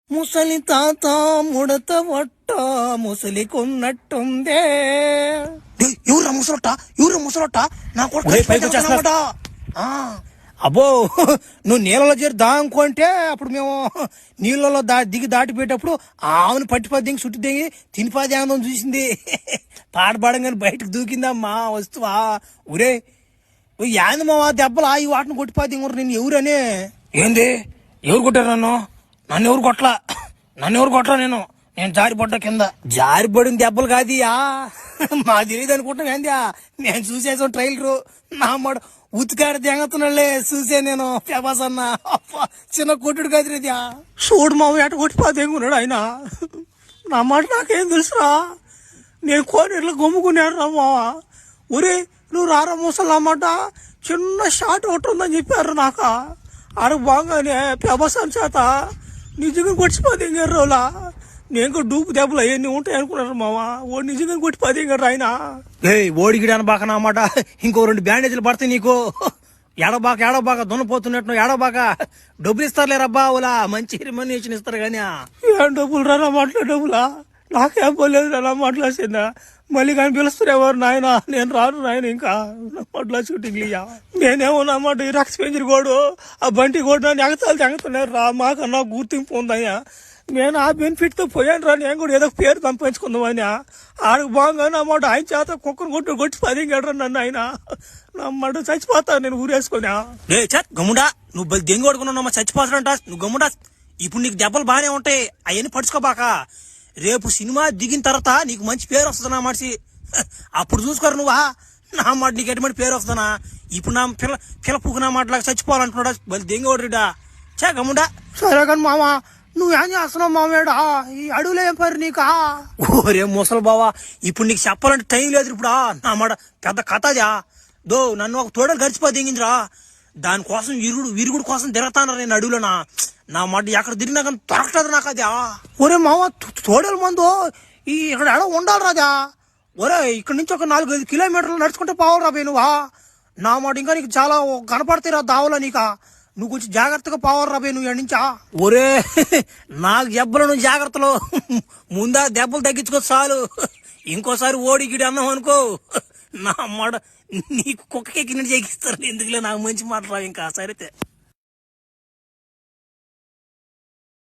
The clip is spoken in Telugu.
ముసలి తాత ముడత వట్ట ముసలి కొన్నట్టుందే. ఎవరా ముసలొట్ట నా కొట్ట. అబ్బో నువ్వు నీళ్ళలో చేరి దాంకుంటే అప్పుడు మేము నీళ్ళలో దిగి దాటిపోయేటప్పుడు ఆవును పట్టిపద్ది చుట్టు దిగి తినిపాది ఆనందం చూసింది. పాడపాడంగానే బయటకు దూకిందమ్మా వస్తువా. ఊరే యాంది మా దెబ్బలు ఈ వాటిని కొట్టిపోద్ది నేను ఎవరనే. ఏంది ఎవరు కొట్టారు నన్ను ఎవరు కొట్టలా నేను జారిపడ్డా కింద. జారిపడిన దెబ్బలు కాదియా మా తెలియదు అనుకుంటున్నా ఏంది. నేను చూసేసాను ట్రైలరు నా మాట ఉతికాడ దెంగతున్నాళ్లే చూసే నేను ప్రభాస్ అన్న చిన్న కొట్టుడు కాదురేది. చూడు మా ఎట కొట్టిపోతే ఉన్నాడు ఆయన. నా మాట నాకేం తెలుసురా, నేను కోనేరులో గమ్ముకున్నాడు రా మావా. ఒరే నువ్వు రారా ముసలి అన్నమాట చిన్న షాట్ ఒకటి ఉందని చెప్పారు నాకు. ఆడ బాగానే ప్రభాస్ అని చేత నిజంగా కొట్టిపోతే రోజులా నేను డూపు దెబ్బలు అవన్నీ ఉంటాయి అనుకున్నారు మావా. ఓడి నిజంగా కొట్టిపోతే ఆయన ఓడిగిడి అనబాక అన్నమాట. ఇంకో 2 బ్యాండేజీలు పడతాయి నీకు. ఏడబాక దున్నపోతున్నట్టు ఏడబాక డబ్బులు ఇస్తారులేరబ్బా. ఓలా మంచి రెమ్యునరేషన్ ఇస్తారు కానీ ఏం డబ్బులు రా డబ్బులా నాకేం పోలేదు రా మాట్లాడుతుందా. మళ్ళీ కానీ పిలుస్తారు ఎవరు నాయన. నేను రాను నాయన ఇంకా మాట్లా షూటింగ్ ఇయ్యా. నేనేమో అన్నమాట ఈ రక్స్ పెంచరు కోడు ఆ బంటి కోడు నన్ను ఎగతాలు తెగుతున్నారు రా. మాకన్నా గుర్తింపు ఉందయ్యా. నేను ఆ బెనిఫిట్ తో పోయాను రా. నేను కూడా ఏదో పేరు సంపాదించుకుందామని ఆడకు బాగానే అన్నమాట. ఆయన చేత కుక్కను కొట్టి 10 గడరా నన్ను ఆయన నమ్మట చచ్చిపోతా నేను ఊరేసుకున్నా. గమ్ముడా నువ్వు దెంగి కొడుకున్నావు చచ్చిపోతాడంట. నువ్వు గమ్ముడా ఇప్పుడు నీకు దెబ్బలు బాగానే ఉంటాయి అవన్నీ పడుచుకోబాక. రేపు సినిమా దిగిన తర్వాత నీకు మంచి పేరు వస్తుంది నా మనిషి. అప్పుడు చూసుకోరు నువ్వా నా మాట నీకు ఎటువంటి పేరు వస్తుందా. ఇప్పుడు నా పిల్ల పువ్వు నా మాటలాగా చచ్చిపోవాలంటున్నాడా బలి దెంగి కొడుడా గమ్ముడా. సరే కానీ మామా నువ్వేం చేస్తున్నావు మామేడా ఈ అడవులో ఏం పరి నీకా. ఓరే ముసలి బావా ఇప్పుడు నీకు చెప్పాలంటే టైం లేదు ఇప్పుడు. నా మాట పెద్ద కథదా నన్ను ఒక తోడలు గడిచిపో దిగిందిరా. దానికోసం విరుగుడు కోసం తిరగతాను నేను అడవులోనా. నా మాట ఎక్కడ తిరిగినా కానీ దొరకటది నాకు అదా. ఒరే మామ తోడల మందు ఇక్కడ ఎడ ఉండాలి రాదా. ఒరే ఇక్కడ నుంచి ఒక 4-5 కిలోమీటర్లు నడుచుకుంటే పోవాలరా పోయి నువ్వా. నా మాట ఇంకా నీకు చాలా కనపడతాయిరా దావలా నీకా. నువ్వు కొంచెం జాగ్రత్తగా పోవాలి రాబోయే నువ్వు ఎడి నుంచా. ఒరే నాకు దెబ్బలు నువ్వు జాగ్రత్తలు ముందా దెబ్బలు తగ్గించుకో చాలు. ఇంకోసారి ఓడిగిడి అన్నావు అనుకో నా మాట నీకు కుక్కకెక్కినట్టు చేయిస్తారు. ఎందుకులే నాకు మంచి మాట రావు ఇంకా సరైతే.